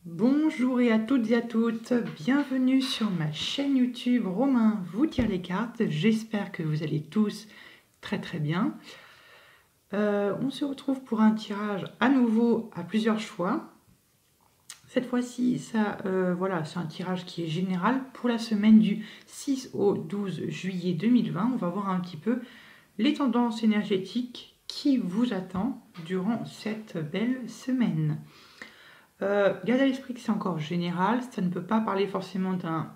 Bonjour à toutes et à toutes, bienvenue sur ma chaîne YouTube Romain vous tire les cartes. J'espère que vous allez tous très bien. On se retrouve pour un tirage à nouveau à plusieurs choix. Cette fois-ci, voilà, c'est un tirage qui est général pour la semaine du 6 au 12 juillet 2020. On va voir un petit peu les tendances énergétiques qui vous attendent durant cette belle semaine. Gardez à l'esprit que c'est encore général, ça ne peut pas parler forcément d'un...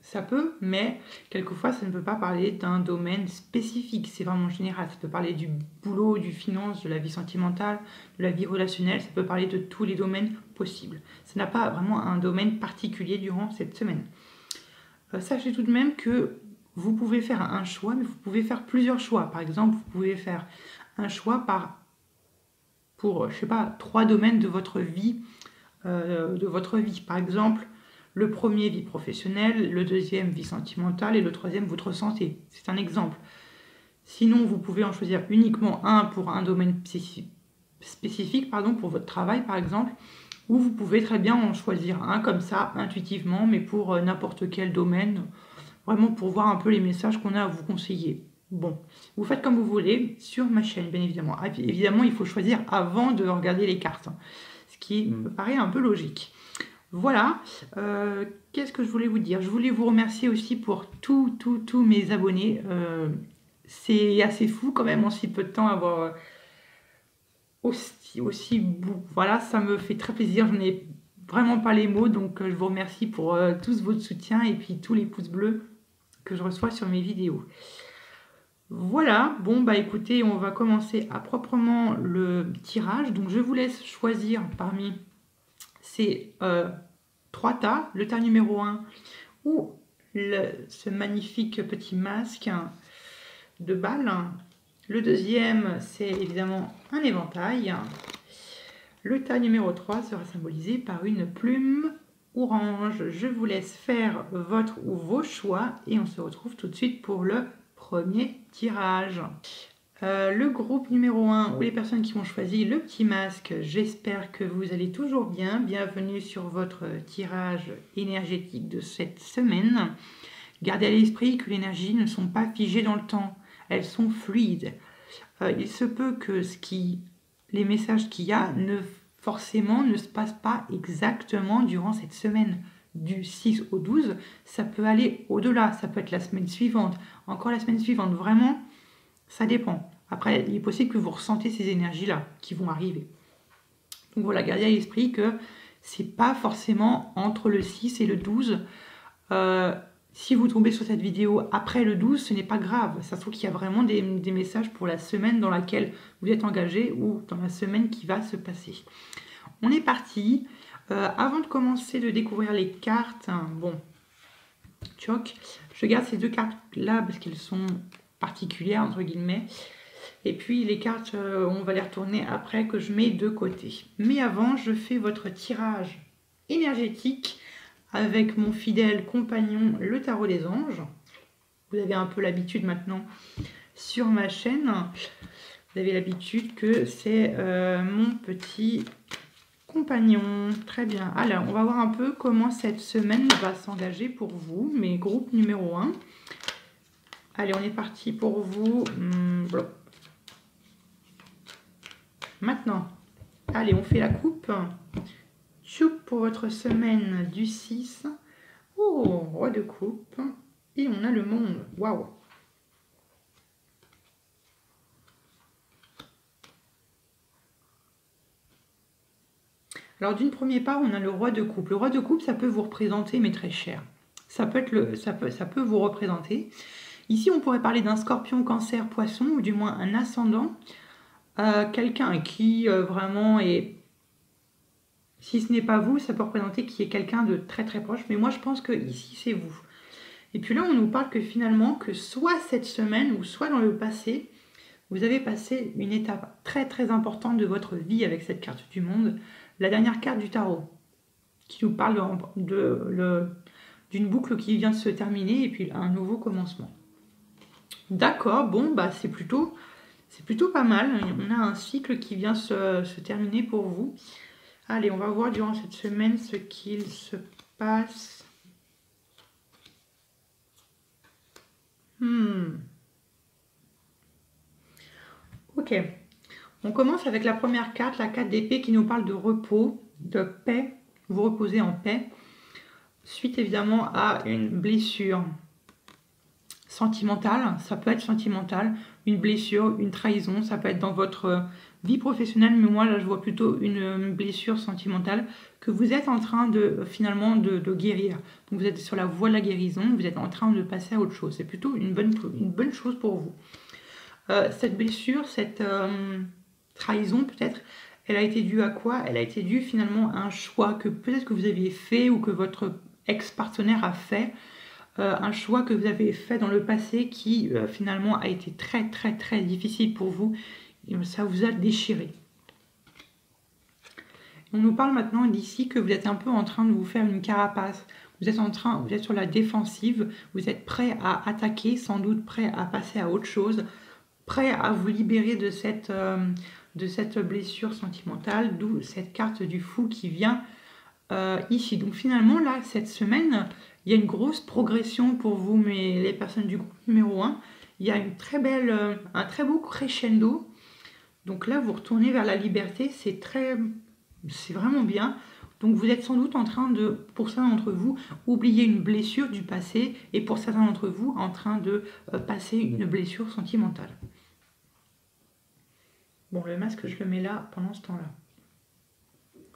Ça peut, mais quelquefois ça ne peut pas parler d'un domaine spécifique, c'est vraiment général. Ça peut parler du boulot, du finance, de la vie sentimentale, de la vie relationnelle, ça peut parler de tous les domaines possibles. Ça n'a pas vraiment un domaine particulier durant cette semaine. Sachez tout de même que vous pouvez faire un choix, mais vous pouvez faire plusieurs choix. Par exemple, vous pouvez faire un choix pour, je sais pas, 3 domaines de votre vie. Par exemple, le premier, vie professionnelle, le deuxième, vie sentimentale, et le troisième, votre santé. C'est un exemple. Sinon, vous pouvez en choisir uniquement un pour un domaine spécifique, pour votre travail, par exemple, ou vous pouvez très bien en choisir un comme ça, intuitivement, mais pour n'importe quel domaine, vraiment pour voir un peu les messages qu'on a à vous conseiller. Bon, vous faites comme vous voulez sur ma chaîne, bien évidemment. Évidemment, il faut choisir avant de regarder les cartes, ce qui me paraît un peu logique. Voilà, qu'est-ce que je voulais vous dire? Je voulais vous remercier aussi pour tous mes abonnés. C'est assez fou quand même en si peu de temps avoir voilà, ça me fait très plaisir. Je n'ai vraiment pas les mots, donc je vous remercie pour tous votre soutien et puis tous les pouces bleus que je reçois sur mes vidéos. Voilà, bon bah écoutez, on va commencer à proprement le tirage. Donc je vous laisse choisir parmi ces 3 tas, le tas numéro 1 ou ce magnifique petit masque de balle. Le deuxième, c'est évidemment un éventail. Le tas numéro 3 sera symbolisé par une plume orange. Je vous laisse faire votre ou vos choix et on se retrouve tout de suite pour le premier tirage. Le groupe numéro 1 ou les personnes qui ont choisi le petit masque, j'espère que vous allez toujours bien. Bienvenue sur votre tirage énergétique de cette semaine. Gardez à l'esprit que les énergies ne sont pas figées dans le temps, elles sont fluides. Il se peut que les messages qu'il y a forcément ne se passent pas exactement durant cette semaine. Du 6 au 12, ça peut aller au-delà, ça peut être la semaine suivante, encore la semaine suivante, vraiment, ça dépend. Après, il est possible que vous ressentez ces énergies-là qui vont arriver. Donc voilà, gardez à l'esprit que c'est pas forcément entre le 6 et le 12. Si vous tombez sur cette vidéo après le 12, ce n'est pas grave. Ça se trouve qu'il y a vraiment des messages pour la semaine dans laquelle vous êtes engagé ou dans la semaine qui va se passer. On est parti. Avant de commencer de découvrir les cartes, bon, tchoc, je garde ces 2 cartes-là parce qu'elles sont particulières, entre guillemets. Et puis les cartes, on va les retourner après que je mets de côté. Mais avant, je fais votre tirage énergétique avec mon fidèle compagnon, le tarot des anges. Vous avez un peu l'habitude maintenant sur ma chaîne. Vous avez l'habitude que c'est mon petit compagnon. Très bien. Alors, on va voir un peu comment cette semaine va s'engager pour vous, mes groupes numéro 1. Allez, on est parti pour vous. Maintenant, allez, on fait la coupe. Choup pour votre semaine du 6. Oh, roi de coupe. Et on a le monde. Waouh. Alors, d'une première part, on a le roi de coupe. Le roi de coupe, ça peut vous représenter, mais très cher. Ça peut vous représenter. Ici, on pourrait parler d'un scorpion, cancer, poisson, ou du moins un ascendant. Quelqu'un qui vraiment est... Si ce n'est pas vous, ça peut représenter qu'il y ait quelqu'un de très proche. Mais moi, je pense que ici, c'est vous. Et puis là, on nous parle que finalement, que soit cette semaine ou soit dans le passé, vous avez passé une étape très importante de votre vie avec cette carte du monde. La dernière carte du tarot, qui nous parle d'une boucle qui vient de se terminer et puis un nouveau commencement. D'accord, bon, bah c'est plutôt pas mal. On a un cycle qui vient se terminer pour vous. Allez, on va voir durant cette semaine ce qu'il se passe. Ok. On commence avec la première carte, la carte d'épée qui nous parle de repos, de paix. Vous reposez en paix. Suite évidemment à une blessure sentimentale. Ça peut être sentimental, une blessure, une trahison. Ça peut être dans votre vie professionnelle, mais moi là je vois plutôt une blessure sentimentale que vous êtes en train de finalement de guérir. Donc vous êtes sur la voie de la guérison, vous êtes en train de passer à autre chose. C'est plutôt une bonne chose pour vous. Cette blessure, cette trahison peut-être, elle a été due à quoi? Elle a été due finalement à un choix que peut-être que vous aviez fait ou que votre ex-partenaire a fait. Un choix que vous avez fait dans le passé qui finalement a été très difficile pour vous. Et ça vous a déchiré. On nous parle maintenant d'ici que vous êtes un peu en train de vous faire une carapace. Vous êtes sur la défensive, vous êtes prêt à attaquer, sans doute prêt à passer à autre chose, prêt à vous libérer de cette blessure sentimentale, d'où cette carte du fou qui vient ici. Donc finalement, là, cette semaine, il y a une grosse progression pour vous, mais les personnes du groupe numéro 1. Il y a un très beau crescendo. Donc là, vous retournez vers la liberté, c'est vraiment bien. Donc vous êtes sans doute en train de, pour certains d'entre vous, oublier une blessure du passé et pour certains d'entre vous, en train de passer une blessure sentimentale. Bon, le masque, je le mets là pendant ce temps-là.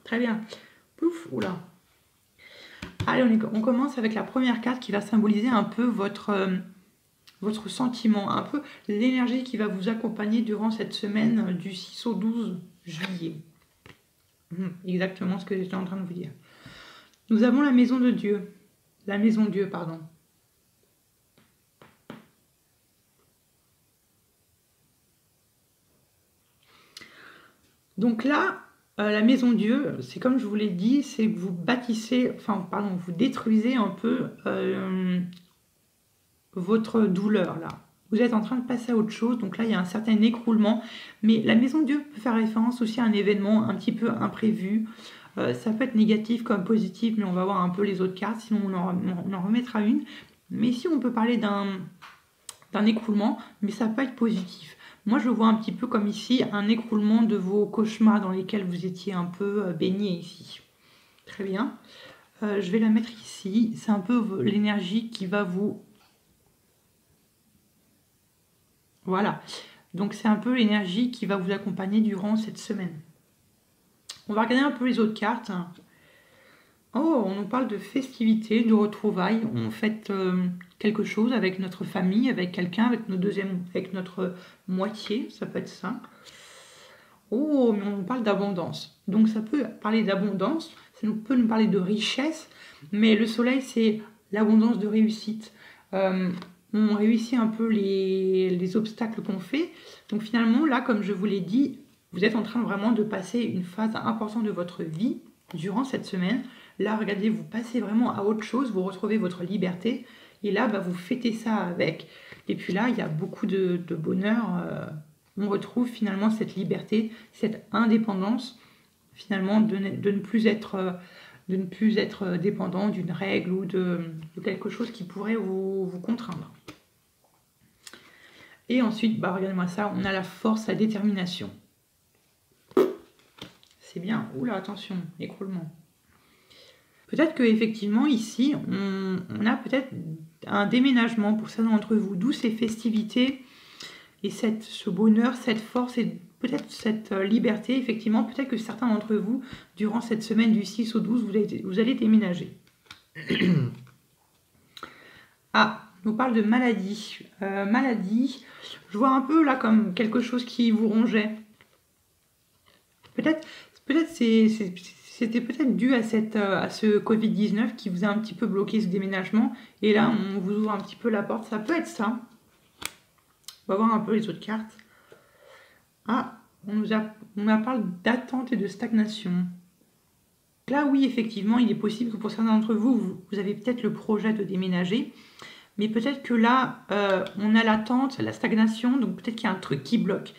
Très bien. Pouf, oula. Allez, on commence avec la première carte qui va symboliser un peu votre sentiment, un peu l'énergie qui va vous accompagner durant cette semaine du 6 au 12 juillet. Exactement ce que j'étais en train de vous dire. Nous avons la maison de Dieu. La maison Dieu, pardon. Donc là, la maison Dieu, c'est comme je vous l'ai dit, c'est que vous bâtissez, vous détruisez un peu votre douleur là. Vous êtes en train de passer à autre chose, donc là il y a un certain écroulement, mais la maison Dieu peut faire référence aussi à un événement un petit peu imprévu. Ça peut être négatif comme positif, mais on va voir un peu les autres cartes, sinon on en remettra une. Mais ici on peut parler d'un écroulement, mais ça peut être positif. Moi je vois un petit peu comme ici un écroulement de vos cauchemars dans lesquels vous étiez un peu baigné ici. Très bien. Je vais la mettre ici. C'est un peu l'énergie qui va vous... Voilà. Donc c'est un peu l'énergie qui va vous accompagner durant cette semaine. On va regarder un peu les autres cartes. Oh, on nous parle de festivités, de retrouvailles. On fête quelque chose avec notre famille, avec quelqu'un, avec notre moitié. Ça peut être ça. Oh, mais on nous parle d'abondance. Donc ça peut parler d'abondance, ça peut nous parler de richesse, mais le soleil, c'est l'abondance de réussite. On réussit un peu les obstacles qu'on fait. Donc finalement, là, comme je vous l'ai dit, vous êtes en train vraiment de passer une phase importante de votre vie durant cette semaine. Là, regardez, vous passez vraiment à autre chose, vous retrouvez votre liberté. Et là, vous fêtez ça avec. Et puis là, il y a beaucoup de bonheur. On retrouve finalement cette liberté, cette indépendance, finalement, de ne plus être dépendant d'une règle ou de quelque chose qui pourrait vous contraindre. Et ensuite, regardez-moi ça, on a la force, la détermination. C'est bien. Oula, attention, écroulement. Peut-être qu'effectivement, ici, on a peut-être un déménagement pour certains d'entre vous, d'où ces festivités et ce bonheur, cette force et peut-être cette liberté. Effectivement, peut-être que certains d'entre vous, durant cette semaine du 6 au 12, vous allez déménager. Ah, on nous parle de maladie. Maladie, je vois un peu là comme quelque chose qui vous rongeait. Peut-être c'était peut-être dû à ce Covid-19 qui vous a un petit peu bloqué ce déménagement. Et là, on vous ouvre un petit peu la porte. Ça peut être ça. On va voir un peu les autres cartes. Ah, on nous parle d'attente et de stagnation. Là, oui, effectivement, il est possible que pour certains d'entre vous, vous avez peut-être le projet de déménager. Mais peut-être que là, on a l'attente, la stagnation. Donc peut-être qu'il y a un truc qui bloque.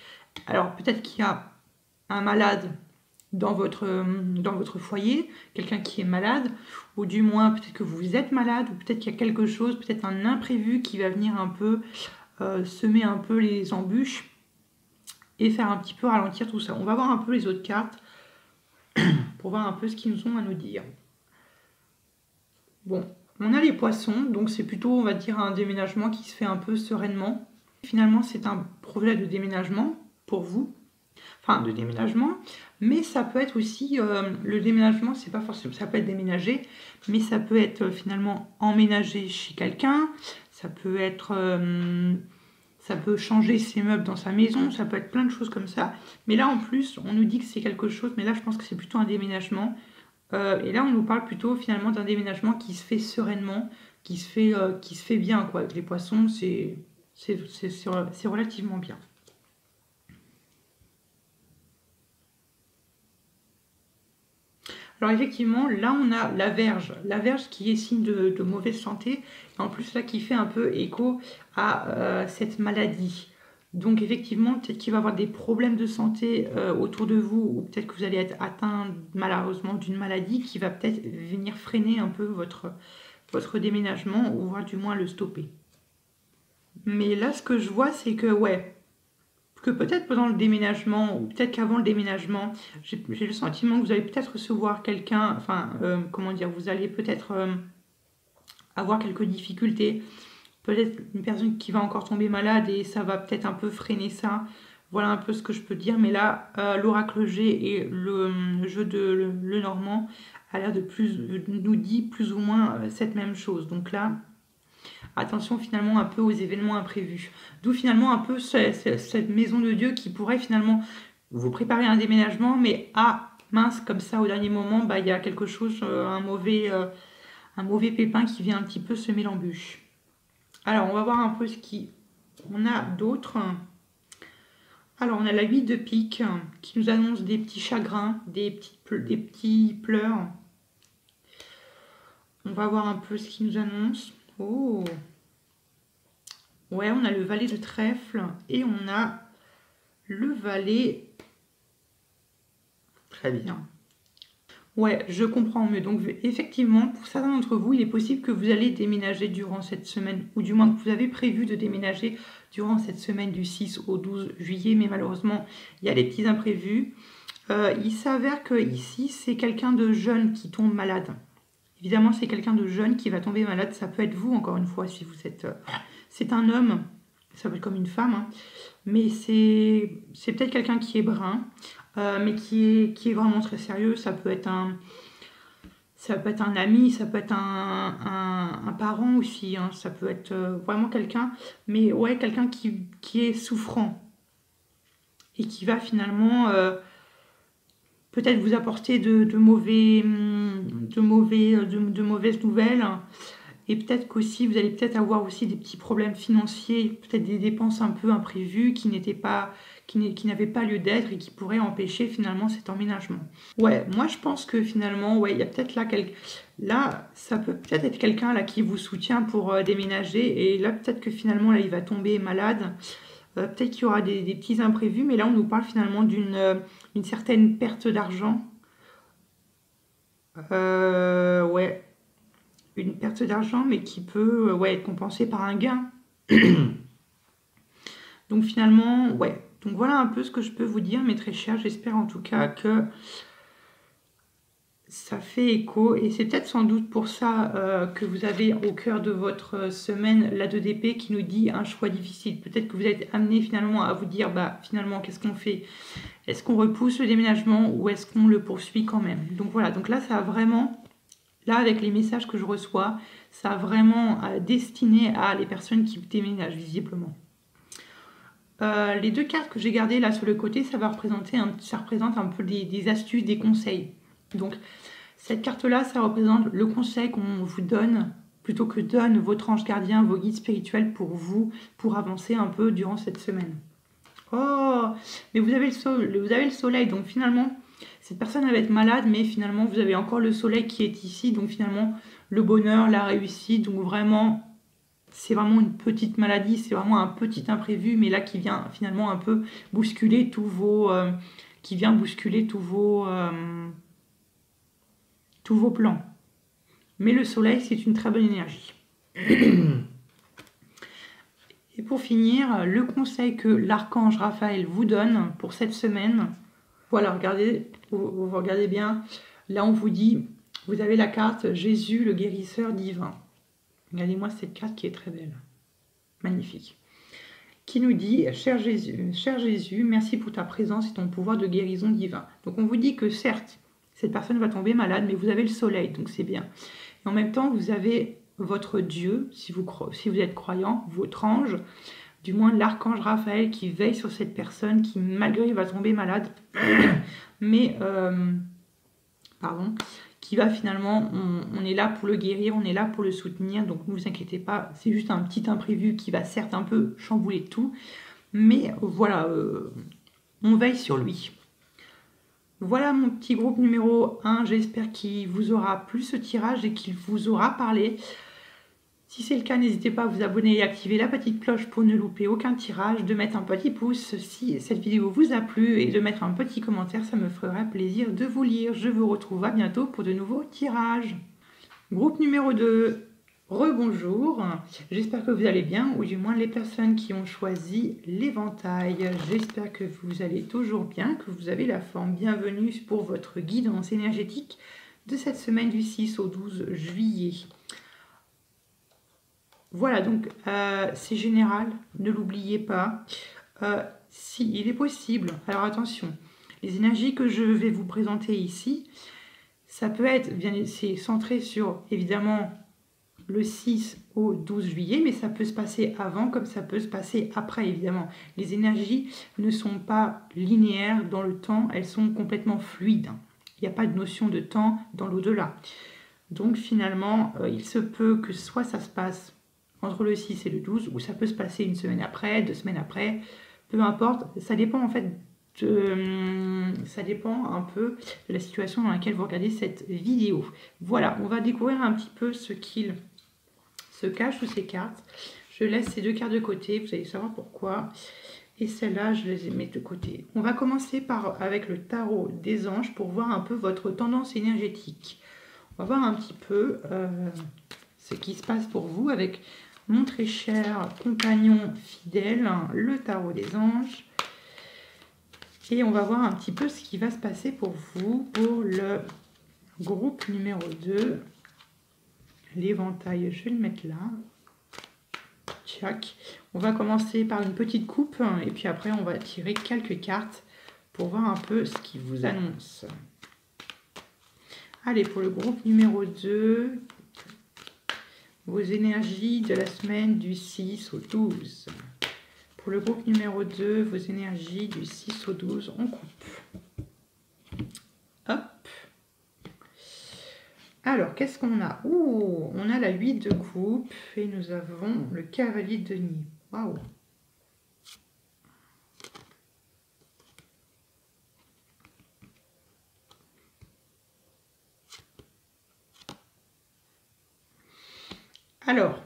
Alors peut-être qu'il y a un malade dans votre foyer, quelqu'un qui est malade, ou du moins peut-être que vous êtes malade, ou peut-être qu'il y a quelque chose, peut-être un imprévu qui va venir un peu semer un peu les embûches et faire un petit peu ralentir tout ça. On va voir un peu les autres cartes pour voir un peu ce qu'ils nous ont à nous dire. Bon, on a les poissons, donc c'est plutôt, on va dire, un déménagement qui se fait un peu sereinement. Finalement, c'est un projet de déménagement pour vous, enfin de déménagement, mais ça peut être aussi, le déménagement, c'est pas forcément, ça peut être déménager, mais ça peut être finalement emménager chez quelqu'un, ça peut être, ça peut changer ses meubles dans sa maison, ça peut être plein de choses comme ça. Mais là, en plus, on nous dit que c'est quelque chose, mais là, je pense que c'est plutôt un déménagement. Et là, on nous parle plutôt finalement d'un déménagement qui se fait sereinement, qui se fait bien, quoi. Avec les poissons, c'est relativement bien. Alors effectivement, là on a la verge qui est signe de mauvaise santé, et en plus là qui fait un peu écho à cette maladie. Donc effectivement, peut-être qu'il va y avoir des problèmes de santé autour de vous, ou peut-être que vous allez être atteint malheureusement d'une maladie qui va peut-être venir freiner un peu votre déménagement, ou voire du moins le stopper. Mais là ce que je vois, c'est que ouais, que peut-être pendant le déménagement, ou peut-être qu'avant le déménagement, j'ai le sentiment que vous allez peut-être recevoir quelqu'un, enfin, comment dire, vous allez peut-être avoir quelques difficultés, peut-être une personne qui va encore tomber malade et ça va peut-être un peu freiner ça. Voilà un peu ce que je peux dire, mais là, l'oracle G et le jeu de le Normand a l'air de nous dit plus ou moins cette même chose. Donc là, attention finalement un peu aux événements imprévus. D'où finalement un peu cette maison de Dieu qui pourrait finalement vous préparer un déménagement, mais mince, comme ça au dernier moment, bah, il y a quelque chose, un mauvais pépin qui vient un petit peu semer l'embûche. Alors on va voir un peu ce qu'on a d'autre. Alors on a la 8 de pique qui nous annonce des petits chagrins, des petits pleurs. On va voir un peu ce qu'il nous annonce. Oh, ouais, on a le valet de trèfle et on a le valet. Très bien. Ouais, je comprends mieux. Donc effectivement, pour certains d'entre vous, il est possible que vous allez déménager durant cette semaine, ou du moins que vous avez prévu de déménager durant cette semaine du 6 au 12 juillet, mais malheureusement, il y a des petits imprévus. Il s'avère que ici, c'est quelqu'un de jeune qui tombe malade. Évidemment, c'est quelqu'un de jeune qui va tomber malade. Ça peut être vous, encore une fois, si vous êtes... c'est un homme, ça peut être comme une femme, hein, mais c'est peut-être quelqu'un qui est brun, mais qui est vraiment très sérieux. Ça peut être un ami, ça peut être un parent aussi, hein, ça peut être vraiment quelqu'un, mais ouais, quelqu'un qui est souffrant et qui va finalement peut-être vous apporter de mauvaises nouvelles. Et peut-être qu'aussi, vous allez peut-être avoir aussi des petits problèmes financiers, peut-être des dépenses un peu imprévues qui n'avaient pas lieu d'être et qui pourraient empêcher finalement cet emménagement. Ouais, moi je pense que finalement, ouais, il y a peut-être là, ça peut peut-être être quelqu'un là qui vous soutient pour déménager, et là peut-être que finalement là il va tomber malade. Peut-être qu'il y aura des petits imprévus, mais là on nous parle finalement d'une certaine perte d'argent. Ouais. Une perte d'argent, mais qui peut ouais, être compensée par un gain. Donc finalement, ouais. Donc voilà un peu ce que je peux vous dire, mes très chers. J'espère en tout cas que ça fait écho. Et c'est peut-être sans doute pour ça que vous avez au cœur de votre semaine la 2 d'épée qui nous dit un choix difficile. Peut-être que vous êtes amené finalement à vous dire, bah finalement, qu'est-ce qu'on fait? Est-ce qu'on repousse le déménagement ou est-ce qu'on le poursuit quand même? Donc voilà, donc là, ça a vraiment... Là, avec les messages que je reçois, ça a vraiment destiné à les personnes qui déménagent, visiblement. Les deux cartes que j'ai gardées là sur le côté, ça représente un peu des astuces, des conseils. Donc, cette carte-là, ça représente le conseil qu'on vous donne, plutôt que donne votre ange gardien, vos guides spirituels pour vous, pour avancer un peu durant cette semaine. Oh, mais vous avez le soleil, donc finalement... Cette personne va être malade, mais finalement, vous avez encore le soleil qui est ici. Donc finalement, le bonheur, la réussite. Donc vraiment, c'est vraiment une petite maladie. C'est vraiment un petit imprévu, mais là qui vient finalement un peu bousculer qui vient bousculer tous vos plans. Mais le soleil, c'est une très bonne énergie. Et pour finir, le conseil que l'archange Raphaël vous donne pour cette semaine, voilà, regardez, vous regardez bien, là on vous dit, vous avez la carte Jésus, le guérisseur divin. Regardez-moi cette carte qui est très belle, magnifique. Qui nous dit, cher Jésus, merci pour ta présence et ton pouvoir de guérison divin. Donc on vous dit que certes, cette personne va tomber malade, mais vous avez le soleil, donc c'est bien. Et en même temps, vous avez votre Dieu, si vous êtes croyant, votre ange, du moins l'archange Raphaël qui veille sur cette personne qui malgré va tomber malade, mais qui va finalement, on est là pour le guérir, on est là pour le soutenir, donc ne vous inquiétez pas, c'est juste un petit imprévu qui va certes un peu chambouler tout, mais voilà, on veille sur lui. Voilà mon petit groupe numéro 1, j'espère qu'il vous aura plu ce tirage et qu'il vous aura parlé. Si c'est le cas, n'hésitez pas à vous abonner et activer la petite cloche pour ne louper aucun tirage, de mettre un petit pouce si cette vidéo vous a plu et de mettre un petit commentaire, ça me fera plaisir de vous lire. Je vous retrouve à bientôt pour de nouveaux tirages. Groupe numéro 2, rebonjour, j'espère que vous allez bien, ou du moins les personnes qui ont choisi l'éventail. J'espère que vous allez toujours bien, que vous avez la forme. Bienvenue pour votre guidance énergétique de cette semaine du 6 au 12 juillet. Voilà, donc c'est général, ne l'oubliez pas. Si il est possible, alors attention, les énergies que je vais vous présenter ici, ça peut être, c'est centré sur évidemment le 6 au 12 juillet, mais ça peut se passer avant comme ça peut se passer après évidemment. Les énergies ne sont pas linéaires dans le temps, elles sont complètement fluides. Il n'y a pas de notion de temps dans l'au-delà. Donc finalement, il se peut que soit ça se passe entre le 6 et le 12, ou ça peut se passer une semaine après, 2 semaines après, peu importe, ça dépend en fait, ça dépend un peu de la situation dans laquelle vous regardez cette vidéo. Voilà, on va découvrir un petit peu ce qu'il se cache sous ces cartes. Je laisse ces deux cartes de côté, vous allez savoir pourquoi. Et celles-là, je les mets de côté. On va commencer avec le tarot des anges pour voir un peu votre tendance énergétique. On va voir un petit peu ce qui se passe pour vous avec mon très cher compagnon fidèle, le tarot des anges. Et on va voir un petit peu ce qui va se passer pour vous, pour le groupe numéro 2. L'éventail, je vais le mettre là. Tchac. On va commencer par une petite coupe et puis après on va tirer quelques cartes pour voir un peu ce qui vous annonce. Allez, pour le groupe numéro 2, vos énergies de la semaine du 6 au 12. Pour le groupe numéro 2, vos énergies du 6 au 12, on coupe. Hop. Alors, qu'est-ce qu'on a? Ouh, on a la 8 de coupe et nous avons le cavalier de denier. Waouh. Alors,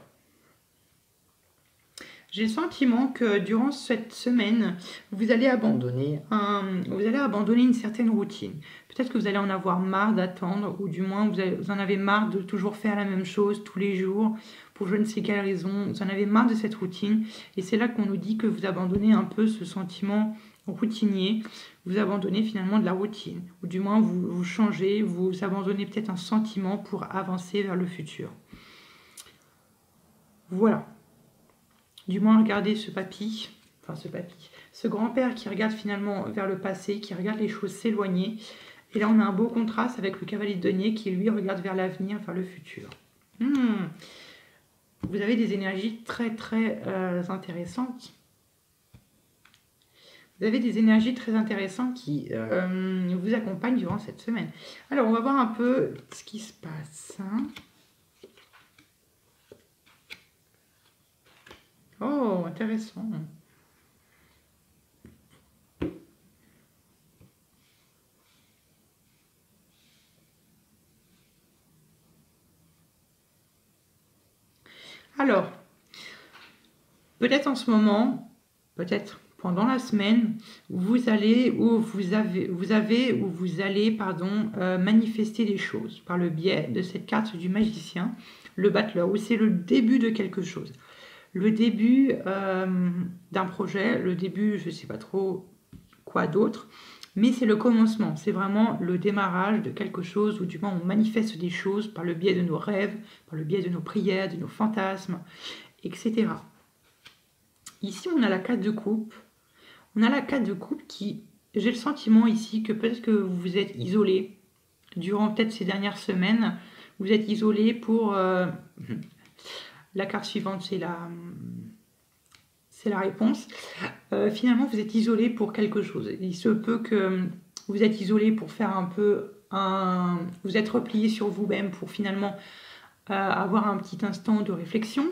j'ai le sentiment que durant cette semaine, vous allez abandonner une certaine routine. Peut-être que vous allez en avoir marre d'attendre, ou du moins vous en avez marre de toujours faire la même chose tous les jours, pour je ne sais quelle raison. Vous en avez marre de cette routine, et c'est là qu'on nous dit que vous abandonnez un peu ce sentiment routinier. Vous abandonnez finalement de la routine, ou du moins vous changez, vous abandonnez peut-être un sentiment pour avancer vers le futur. Voilà. Du moins, regardez ce papy, ce grand-père qui regarde finalement vers le passé, qui regarde les choses s'éloigner. Et là, on a un beau contraste avec le cavalier de denier qui, lui, regarde vers l'avenir, vers le futur. Vous avez des énergies très, très intéressantes. Vous avez des énergies très intéressantes qui vous accompagnent durant cette semaine. Alors, on va voir un peu ce qui se passe. Oh, intéressant. Alors, peut-être en ce moment, peut-être pendant la semaine, vous allez manifester des choses par le biais de cette carte du magicien, le battleur, où c'est le début de quelque chose. Le début d'un projet, le début, je ne sais pas trop quoi d'autre, mais c'est le commencement, c'est vraiment le démarrage de quelque chose, ou du moins on manifeste des choses par le biais de nos rêves, par le biais de nos prières, de nos fantasmes, etc. Ici, on a la carte de coupe. On a la carte de coupe qui, j'ai le sentiment ici que peut-être que vous vous êtes isolé durant peut-être ces dernières semaines. Vous êtes isolé pour... la carte suivante, c'est la réponse. Finalement, vous êtes isolé pour quelque chose. Il se peut que vous êtes isolé pour faire un peu... vous êtes replié sur vous-même pour finalement avoir un petit instant de réflexion,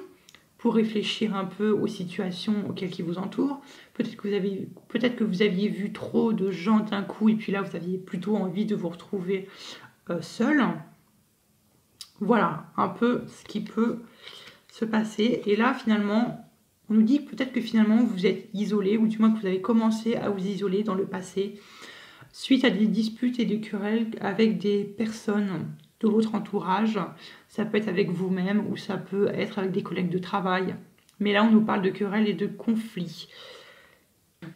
pour réfléchir un peu aux situations auxquelles qui vous entourent. Peut-être que vous aviez vu trop de gens d'un coup et puis là vous aviez plutôt envie de vous retrouver seul. Voilà un peu ce qui peut se passer. Et là finalement, on nous dit peut-être que finalement vous êtes isolé, ou du moins que vous avez commencé à vous isoler dans le passé suite à des disputes et des querelles avec des personnes de votre entourage. Ça peut être avec vous-même ou ça peut être avec des collègues de travail. Mais là, on nous parle de querelles et de conflits.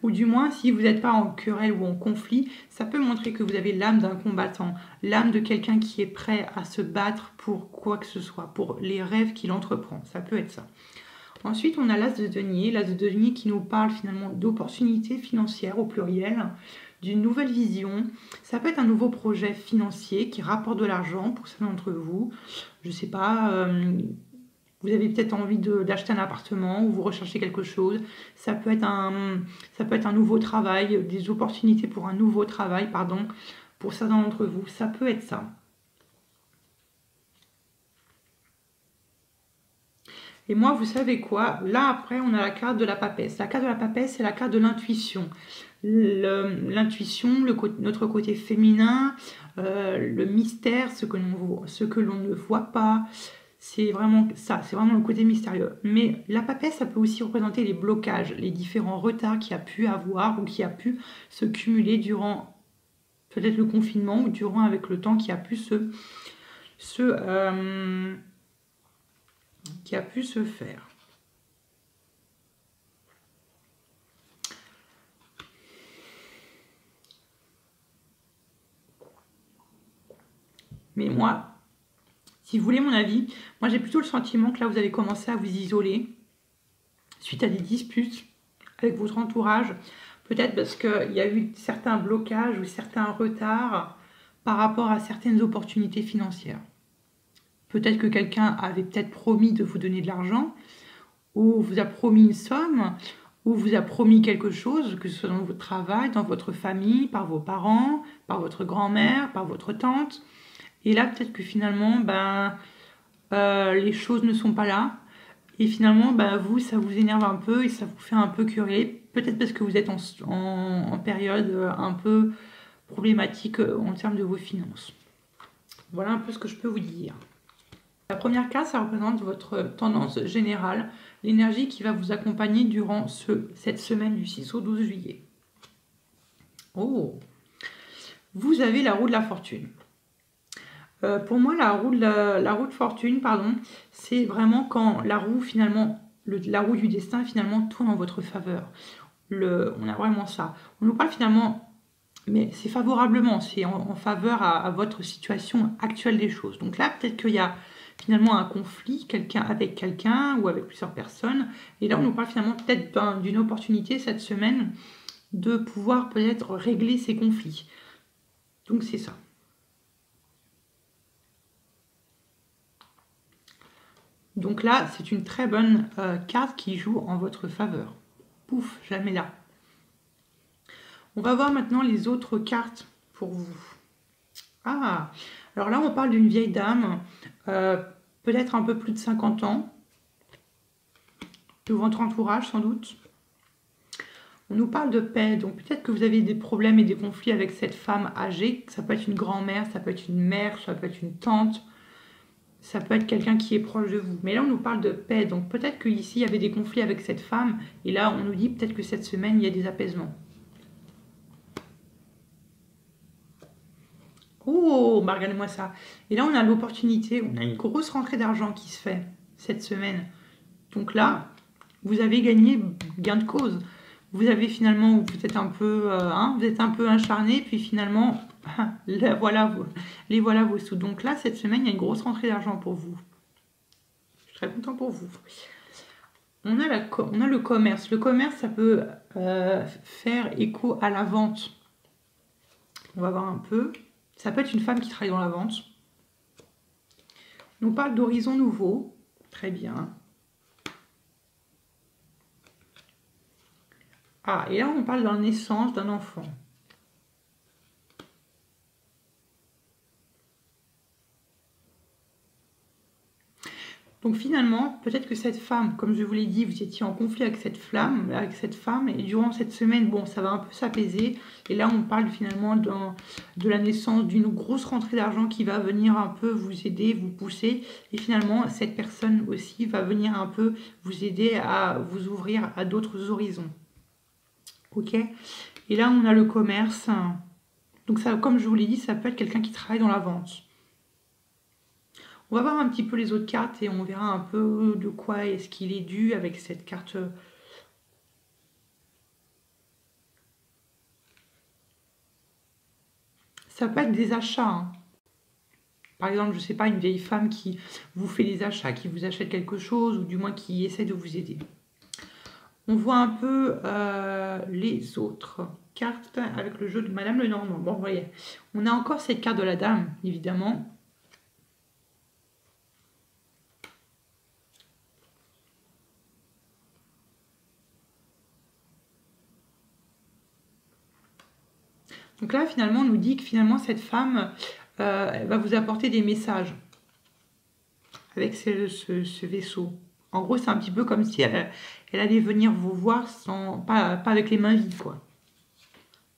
Ou du moins, si vous n'êtes pas en querelle ou en conflit, ça peut montrer que vous avez l'âme d'un combattant, l'âme de quelqu'un qui est prêt à se battre pour quoi que ce soit, pour les rêves qu'il entreprend. Ça peut être ça. Ensuite, on a l'as de denier qui nous parle finalement d'opportunités financières au pluriel, d'une nouvelle vision. Ça peut être un nouveau projet financier qui rapporte de l'argent pour certains d'entre vous. Je ne sais pas, vous avez peut-être envie d'acheter un appartement ou vous recherchez quelque chose. Ça peut être un nouveau travail, des opportunités pour un nouveau travail, pardon, pour certains d'entre vous. Ça peut être ça. Et moi, vous savez quoi? Là, après, on a la carte de la papesse. La carte de la papesse, c'est la carte de l'intuition. L'intuition, notre côté féminin, le mystère, ce que l'on ne voit pas. C'est vraiment ça, c'est vraiment le côté mystérieux. Mais la papesse, ça peut aussi représenter les blocages, les différents retards qu'il y a pu avoir ou qui a pu se cumuler durant peut-être le confinement ou durant avec le temps qui a pu se faire. Mais moi, si vous voulez mon avis, moi j'ai plutôt le sentiment que là vous avez commencé à vous isoler suite à des disputes avec votre entourage. Peut-être parce qu'il y a eu certains blocages ou certains retards par rapport à certaines opportunités financières. Peut-être que quelqu'un avait peut-être promis de vous donner de l'argent, ou vous a promis une somme, ou vous a promis quelque chose, que ce soit dans votre travail, dans votre famille, par vos parents, par votre grand-mère, par votre tante. Et là, peut-être que finalement, les choses ne sont pas là. Et finalement, vous, ça vous énerve un peu et ça vous fait un peu quereller. Peut-être parce que vous êtes en période un peu problématique en termes de vos finances. Voilà un peu ce que je peux vous dire. La première carte, ça représente votre tendance générale, l'énergie qui va vous accompagner durant cette semaine du 6 au 12 juillet. Oh! Vous avez la roue de la fortune. Pour moi, la roue de fortune, c'est vraiment quand la roue, finalement, la roue du destin, finalement, tourne en votre faveur. On a vraiment ça. On nous parle finalement, mais c'est favorablement, c'est en faveur à votre situation actuelle des choses. Donc là, peut-être qu'il y a finalement un conflit avec quelqu'un ou avec plusieurs personnes. Et là, on nous parle finalement peut-être d'une opportunité cette semaine de pouvoir peut-être régler ces conflits. Donc c'est ça. Donc là, c'est une très bonne carte qui joue en votre faveur. Pouf, je la mets là. On va voir maintenant les autres cartes pour vous. Ah, alors là, on parle d'une vieille dame, peut-être un peu plus de 50 ans, de votre entourage sans doute. On nous parle de paix, donc peut-être que vous avez des problèmes et des conflits avec cette femme âgée. Ça peut être une grand-mère, ça peut être une mère, ça peut être une tante. Ça peut être quelqu'un qui est proche de vous. Mais là, on nous parle de paix. Donc peut-être qu'ici, il y avait des conflits avec cette femme. Et là, on nous dit peut-être que cette semaine, il y a des apaisements. Oh, bah regardez-moi ça. Et là, on a l'opportunité, on a une grosse rentrée d'argent qui se fait cette semaine. Donc là, vous avez gagné gain de cause. Vous avez finalement, vous êtes un peu, vous êtes un peu acharné, puis finalement, les voilà vos sous. Donc là, cette semaine, il y a une grosse rentrée d'argent pour vous. Je suis très content pour vous. On a le commerce. Le commerce, ça peut faire écho à la vente. On va voir un peu. Ça peut être une femme qui travaille dans la vente. On parle d'horizons nouveaux. Très bien. Ah, et là, on parle de la naissance d'un enfant. Donc finalement, peut-être que cette femme, comme je vous l'ai dit, vous étiez en conflit avec cette femme, et durant cette semaine, bon, ça va un peu s'apaiser. Et là, on parle finalement de la naissance d'une grosse rentrée d'argent qui va venir un peu vous aider, vous pousser. Et finalement, cette personne aussi va venir un peu vous aider à vous ouvrir à d'autres horizons. Ok? Et là, on a le commerce. Donc ça, comme je vous l'ai dit, ça peut être quelqu'un qui travaille dans la vente. On va voir un petit peu les autres cartes et on verra un peu de quoi est-ce qu'il est dû avec cette carte. Ça peut être des achats. Hein. Par exemple, je ne sais pas, une vieille femme qui vous fait des achats, qui vous achète quelque chose ou du moins qui essaie de vous aider. On voit un peu les autres cartes avec le jeu de Madame Lenormand. Bon, vous voyez, on a encore cette carte de la dame, évidemment. Donc là, finalement, on nous dit que finalement, cette femme elle va vous apporter des messages avec ce vaisseau. En gros, c'est un petit peu comme si elle allait venir vous voir sans, pas avec les mains vides, quoi.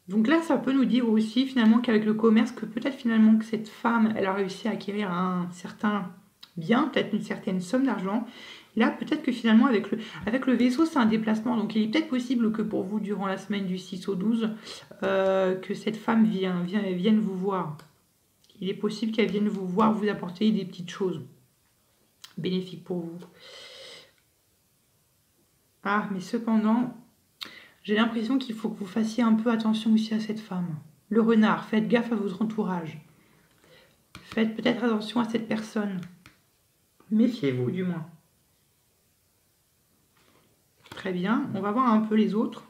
Donc là, ça peut nous dire aussi finalement qu'avec le commerce, que peut-être finalement que cette femme, elle a réussi à acquérir un certain bien, peut-être une certaine somme d'argent. Là, peut-être que finalement, avec le vaisseau, c'est un déplacement. Donc, il est peut-être possible que pour vous, durant la semaine du 6 au 12, que cette femme vienne vous voir. Il est possible qu'elle vienne vous voir, vous apporter des petites choses bénéfiques pour vous. Ah, mais cependant, j'ai l'impression qu'il faut que vous fassiez un peu attention aussi à cette femme. Le renard, faites gaffe à votre entourage. Faites peut-être attention à cette personne. Méfiez-vous du moins. Très bien, on va voir un peu les autres.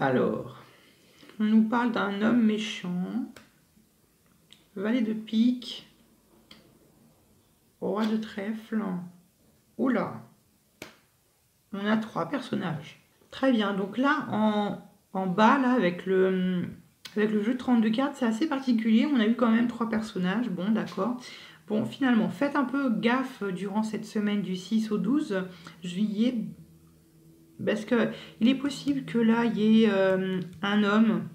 Alors, on nous parle d'un homme méchant. Valet de pique. Roi de trèfle. Oula, on a 3 personnages. Très bien, donc là, en bas, là, avec le jeu de 32 cartes, c'est assez particulier. On a eu quand même 3 personnages. Bon, d'accord. Bon, finalement, faites un peu gaffe durant cette semaine du 6 au 12 juillet. Parce que il est possible que là, il y ait un homme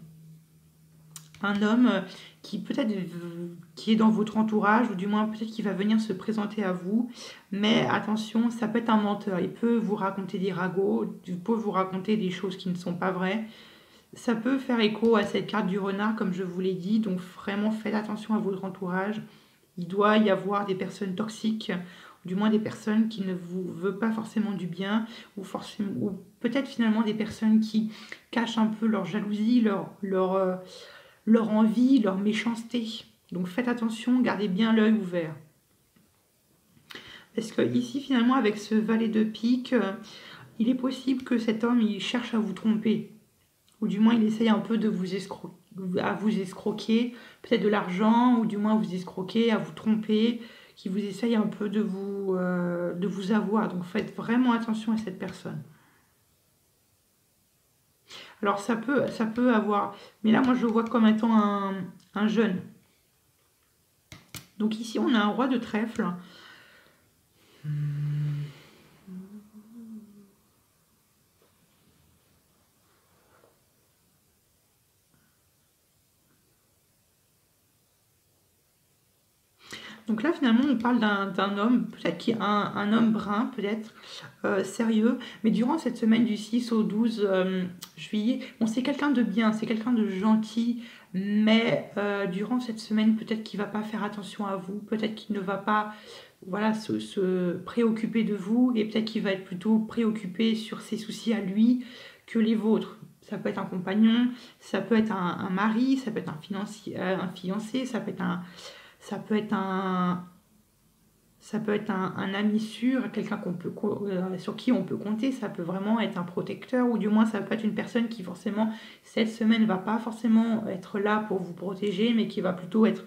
qui peut-être qui est dans votre entourage, ou du moins peut-être qu'il va venir se présenter à vous. Mais attention, ça peut être un menteur. Il peut vous raconter des ragots, il peut vous raconter des choses qui ne sont pas vraies. Ça peut faire écho à cette carte du renard, comme je vous l'ai dit. Donc vraiment, faites attention à votre entourage. Il doit y avoir des personnes toxiques, ou du moins des personnes qui ne vous veulent pas forcément du bien, ou peut-être finalement des personnes qui cachent un peu leur jalousie, leur envie, leur méchanceté. Donc faites attention, gardez bien l'œil ouvert. Parce que ici, finalement, avec ce valet de pique, il est possible que cet homme, il cherche à vous tromper. Ou du moins, il essaye un peu de vous escroquer, peut-être de l'argent, ou du moins vous escroquer, à vous tromper, qui vous essaye un peu de vous avoir. Donc faites vraiment attention à cette personne. Alors ça peut avoir... Mais là, moi, je le vois comme étant un jeune. Donc ici, on a un roi de trèfle. Donc là, finalement, on parle d'un homme, peut-être qui est un homme brun, peut-être, sérieux. Mais durant cette semaine du 6 au 12 juillet, bon, c'est quelqu'un de bien, c'est quelqu'un de gentil. Mais durant cette semaine, peut-être qu'il ne va pas faire attention à vous. Peut-être qu'il ne va pas voilà, se préoccuper de vous. Et peut-être qu'il va être plutôt préoccupé sur ses soucis à lui que les vôtres. Ça peut être un compagnon, ça peut être un mari, ça peut être un fiancé, ça peut être un ami sûr, quelqu'un sur qui on peut compter. Ça peut vraiment être un protecteur, ou du moins ça peut être une personne qui forcément cette semaine ne va pas forcément être là pour vous protéger, mais qui va plutôt être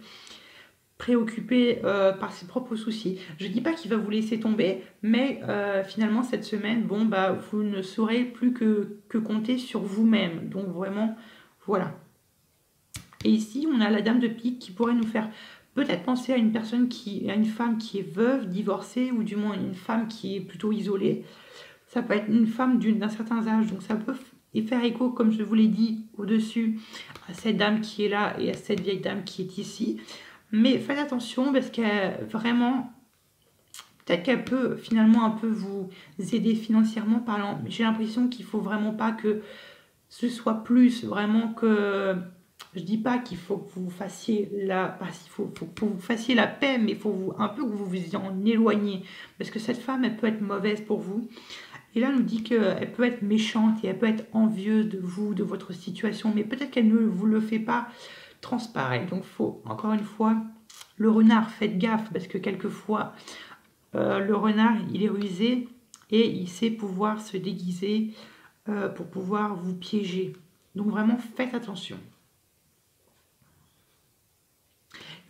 préoccupé par ses propres soucis. Je ne dis pas qu'il va vous laisser tomber, mais finalement cette semaine, bon bah vous ne saurez plus que compter sur vous-même. Donc vraiment, voilà. Et ici, on a la dame de pique qui pourrait nous faire peut-être penser à une femme qui est veuve, divorcée, ou du moins une femme qui est plutôt isolée. Ça peut être une femme d'un certain âge, donc ça peut faire écho, comme je vous l'ai dit au-dessus, à cette dame qui est là et à cette vieille dame qui est ici. Mais faites attention parce qu'elle vraiment, peut-être qu'elle peut finalement un peu vous aider financièrement parlant. Mais j'ai l'impression qu'il faut vraiment pas que ce soit plus, vraiment que... Je dis pas qu'il faut que vous fassiez faut que vous fassiez la paix, mais il faut un peu que vous vous en éloigniez. Parce que cette femme, elle peut être mauvaise pour vous. Et là, on nous dit qu'elle peut être méchante et elle peut être envieuse de vous, de votre situation. Mais peut-être qu'elle ne vous le fait pas transparaître. Donc, faut, encore une fois, le renard, faites gaffe. Parce que quelquefois, le renard, il est rusé et il sait pouvoir se déguiser pour pouvoir vous piéger. Donc, vraiment, faites attention.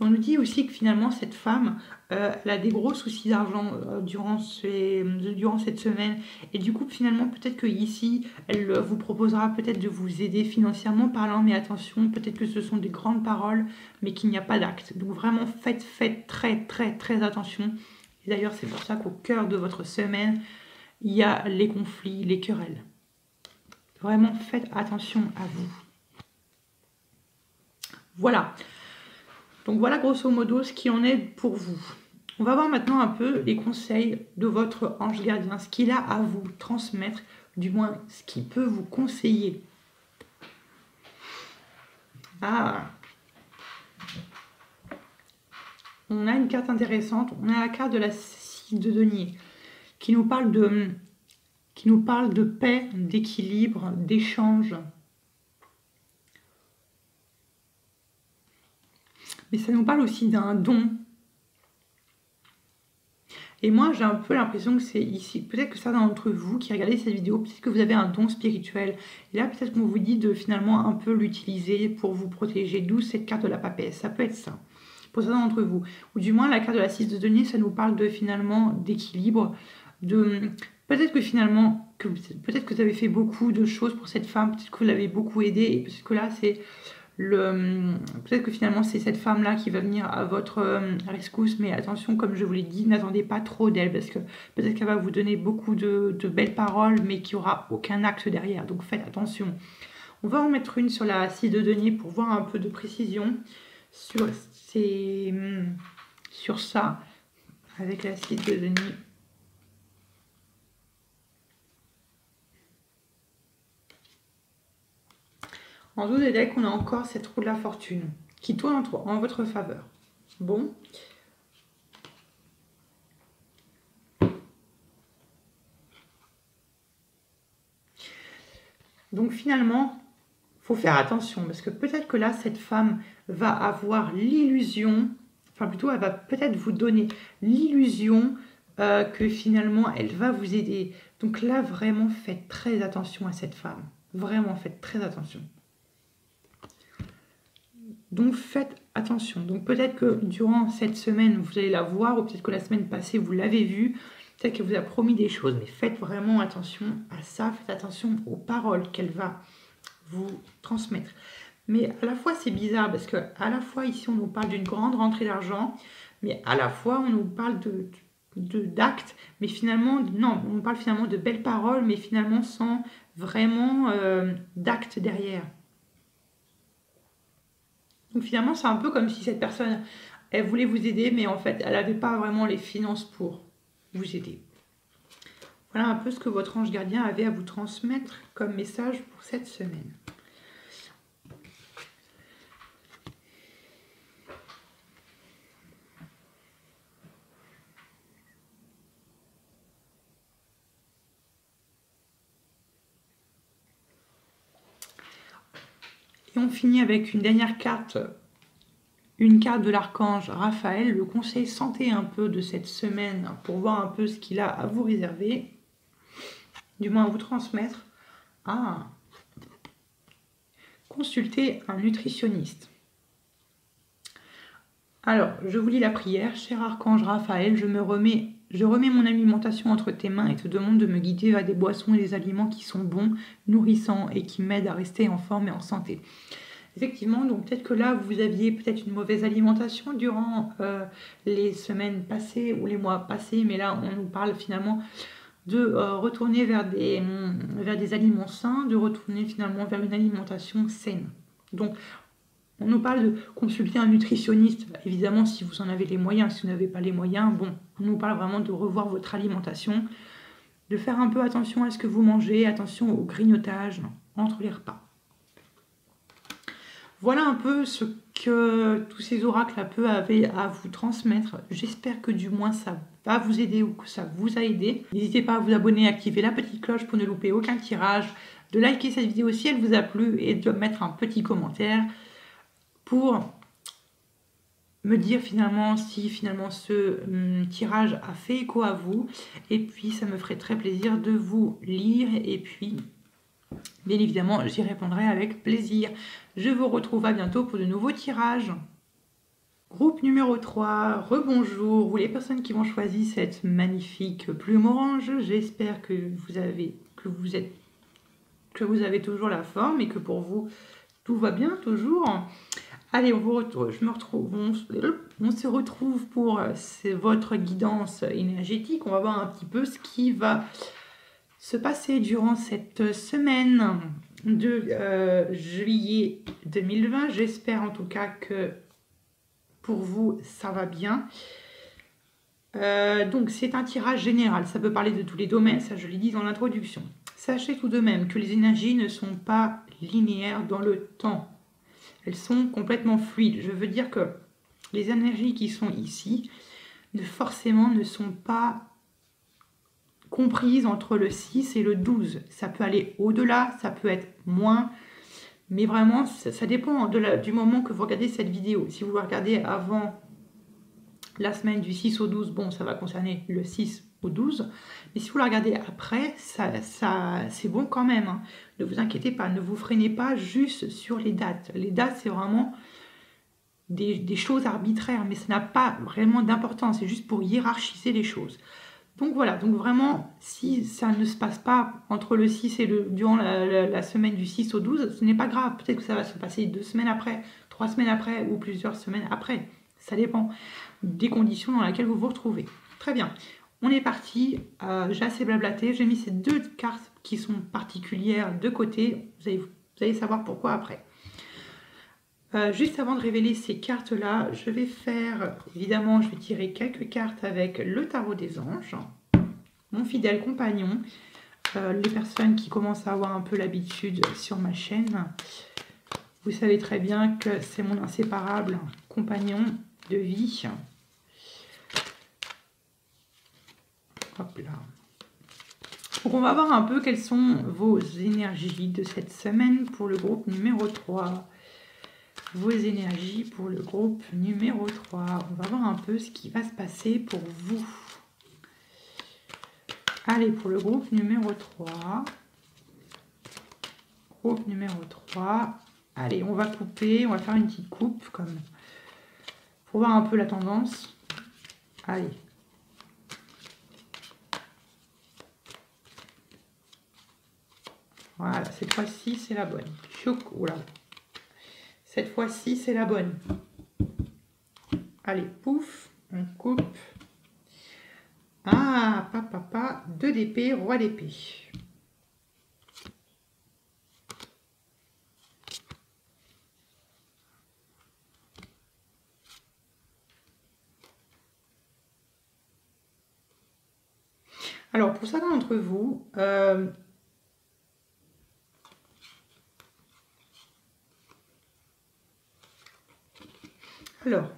On nous dit aussi que finalement, cette femme, elle a des gros soucis d'argent durant cette semaine. Et du coup, finalement, peut-être qu'ici, elle vous proposera peut-être de vous aider financièrement parlant. Mais attention, peut-être que ce sont des grandes paroles, mais qu'il n'y a pas d'acte. Donc vraiment, faites très, très, très attention. Et d'ailleurs, c'est pour ça qu'au cœur de votre semaine, il y a les conflits, les querelles. Vraiment, faites attention à vous. Voilà. Donc voilà grosso modo ce qui en est pour vous. On va voir maintenant un peu les conseils de votre ange gardien, ce qu'il a à vous transmettre, du moins ce qu'il peut vous conseiller. Ah, on a une carte intéressante, on a la carte de la 6 de denier qui nous parle de paix, d'équilibre, d'échange. Mais ça nous parle aussi d'un don. Et moi, j'ai un peu l'impression que c'est ici, peut-être que certains d'entre vous qui regardez cette vidéo, peut-être que vous avez un don spirituel. Et là, peut-être qu'on vous dit de finalement un peu l'utiliser pour vous protéger. D'où cette carte de la papesse. Ça peut être ça, pour certains d'entre vous. Ou du moins, la carte de la 6 de denier, ça nous parle de finalement d'équilibre. Peut-être que finalement, peut-être que vous avez fait beaucoup de choses pour cette femme, peut-être que vous l'avez beaucoup aidée, et peut-être que là, c'est... Peut-être que finalement c'est cette femme là qui va venir à votre rescousse, mais attention, comme je vous l'ai dit, n'attendez pas trop d'elle, parce que peut-être qu'elle va vous donner beaucoup de belles paroles, mais qu'il n'y aura aucun acte derrière, donc faites attention. On va en mettre une sur la 6 de denier pour voir un peu de précision sur ça, avec la 6 de denier. En dos des decks, on a encore cette roue de la fortune qui tourne en votre faveur. Bon. Donc finalement, il faut faire attention parce que peut-être que là, cette femme va avoir l'illusion, enfin plutôt, elle va peut-être vous donner l'illusion que finalement, elle va vous aider. Donc là, vraiment, faites très attention à cette femme. Vraiment, faites très attention. Donc faites attention. Donc peut-être que durant cette semaine, vous allez la voir, ou peut-être que la semaine passée, vous l'avez vue. Peut-être qu'elle vous a promis des choses, mais faites vraiment attention à ça. Faites attention aux paroles qu'elle va vous transmettre. Mais à la fois, c'est bizarre, parce que à la fois, ici, on nous parle d'une grande rentrée d'argent, mais à la fois, on nous parle d'actes, mais finalement, non, on nous parle finalement de belles paroles, mais finalement sans vraiment d'actes derrière. Donc finalement, c'est un peu comme si cette personne Elle voulait vous aider, mais en fait, elle n'avait pas vraiment les finances pour vous aider. Voilà un peu ce que votre ange gardien avait à vous transmettre comme message pour cette semaine. Et on finit avec une dernière carte, une carte de l'archange Raphaël, le conseil santé un peu de cette semaine pour voir un peu ce qu'il a à vous réserver, du moins à vous transmettre. Ah, consultez un nutritionniste. Alors, je vous lis la prière. Cher archange Raphaël, je remets mon alimentation entre tes mains et te demande de me guider vers des boissons et des aliments qui sont bons, nourrissants et qui m'aident à rester en forme et en santé. Effectivement, donc peut-être que là, vous aviez peut-être une mauvaise alimentation durant les semaines passées ou les mois passés, mais là, on nous parle finalement de retourner vers des aliments sains, de retourner finalement vers une alimentation saine. Donc, on nous parle de consulter un nutritionniste, évidemment si vous en avez les moyens. Si vous n'avez pas les moyens, bon, on nous parle vraiment de revoir votre alimentation, de faire un peu attention à ce que vous mangez, attention au grignotage entre les repas. Voilà un peu ce que tous ces oracles avaient à vous transmettre. J'espère que du moins ça va vous aider ou que ça vous a aidé. N'hésitez pas à vous abonner, à activer la petite cloche pour ne louper aucun tirage, de liker cette vidéo si elle vous a plu et de mettre un petit commentaire pour me dire finalement si finalement ce tirage a fait écho à vous. Et puis ça me ferait très plaisir de vous lire et puis bien évidemment j'y répondrai avec plaisir. Je vous retrouve à bientôt pour de nouveaux tirages. Groupe numéro 3, rebonjour, vous les personnes qui ont choisi cette magnifique plume orange, j'espère que vous avez toujours la forme et que pour vous tout va bien toujours. Allez, on se retrouve pour votre guidance énergétique. On va voir un petit peu ce qui va se passer durant cette semaine de juillet 2020. J'espère en tout cas que pour vous, ça va bien. Donc, c'est un tirage général. Ça peut parler de tous les domaines, ça je l'ai dit dans l'introduction. Sachez tout de même que les énergies ne sont pas linéaires dans le temps. Elles sont complètement fluides. Je veux dire que les énergies qui sont ici, forcément, ne sont pas comprises entre le 6 et le 12. Ça peut aller au-delà, ça peut être moins. Mais vraiment, ça dépend du moment que vous regardez cette vidéo. Si vous la regardez avant la semaine du 6 au 12, bon, ça va concerner le 6 au 12. Mais si vous la regardez après, c'est bon quand même. Hein. Ne vous inquiétez pas, ne vous freinez pas juste sur les dates. Les dates, c'est vraiment des choses arbitraires, mais ça n'a pas vraiment d'importance. C'est juste pour hiérarchiser les choses. Donc voilà, donc vraiment, si ça ne se passe pas entre le 6 et durant la semaine du 6 au 12, ce n'est pas grave. Peut-être que ça va se passer 2 semaines après, 3 semaines après ou plusieurs semaines après. Ça dépend des conditions dans lesquelles vous vous retrouvez. Très bien, on est parti. J'ai assez blablaté. J'ai mis ces 2 cartes qui sont particulières de côté. Vous allez savoir pourquoi après. Juste avant de révéler ces cartes-là, je vais tirer quelques cartes avec le tarot des anges, mon fidèle compagnon, les personnes qui commencent à avoir un peu l'habitude sur ma chaîne. Vous savez très bien que c'est mon inséparable compagnon de vie. Hop là. Donc on va voir un peu quelles sont vos énergies de cette semaine pour le groupe numéro 3. Vos énergies pour le groupe numéro 3. On va voir un peu ce qui va se passer pour vous. Allez, pour le groupe numéro 3. Groupe numéro 3. Allez, on va couper, on va faire une petite coupe comme pour voir un peu la tendance. Allez. Voilà, cette fois-ci, c'est la bonne. Oula. Cette fois-ci, c'est la bonne. Allez, pouf, on coupe. Ah, papa, 2 d'épée, roi d'épée. pour certains d'entre vous, alors,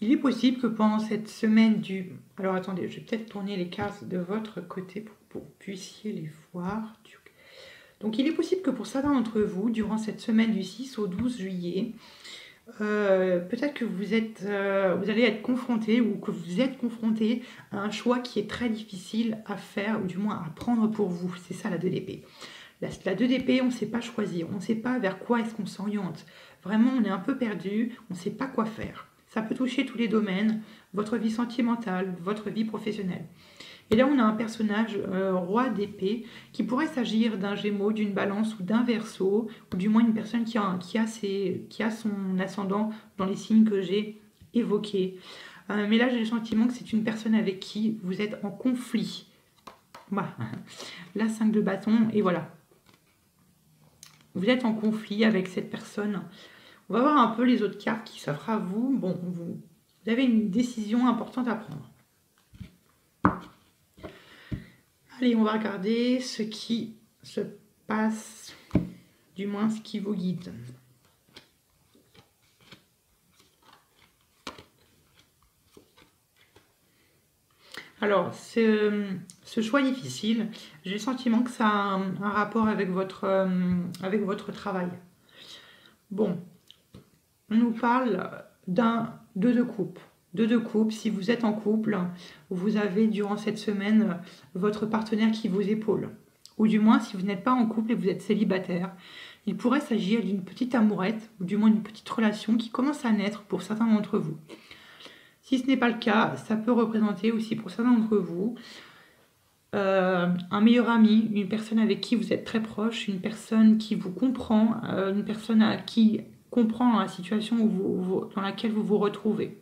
il est possible que pendant cette semaine du... Alors attendez, je vais peut-être tourner les cartes de votre côté pour que vous puissiez les voir. Donc il est possible que pour certains d'entre vous, durant cette semaine du 6 au 12 juillet, peut-être que vous allez être confronté ou que vous êtes confronté à un choix qui est très difficile à faire ou du moins à prendre pour vous. C'est ça la 2 d'épée. La 2 d'épée, on ne sait pas choisir, on ne sait pas vers quoi est-ce qu'on s'oriente. Vraiment, on est un peu perdu, on ne sait pas quoi faire. Ça peut toucher tous les domaines, votre vie sentimentale, votre vie professionnelle. Et là, on a un personnage roi d'épée qui pourrait s'agir d'un Gémeaux, d'une Balance ou d'un Verseau, ou du moins une personne qui a son ascendant dans les signes que j'ai évoqués. Mais là, j'ai le sentiment que c'est une personne avec qui vous êtes en conflit. Voilà. La 5 de bâton, et voilà. Vous êtes en conflit avec cette personne. On va voir un peu les autres cartes qui s'offrent à vous. Bon, vous avez une décision importante à prendre. Allez, on va regarder ce qui se passe, du moins ce qui vous guide. Alors, ce choix difficile, j'ai le sentiment que ça a un rapport avec votre travail. Bon, on nous parle d'un 2 de coupe. 2 de coupe, si vous êtes en couple, vous avez durant cette semaine votre partenaire qui vous épaule. Ou du moins, si vous n'êtes pas en couple et que vous êtes célibataire, il pourrait s'agir d'une petite amourette, ou du moins une petite relation qui commence à naître pour certains d'entre vous. Si ce n'est pas le cas, ça peut représenter aussi pour certains d'entre vous un meilleur ami, une personne avec qui vous êtes très proche, une personne qui vous comprend, une personne qui comprend la situation dans laquelle vous vous retrouvez.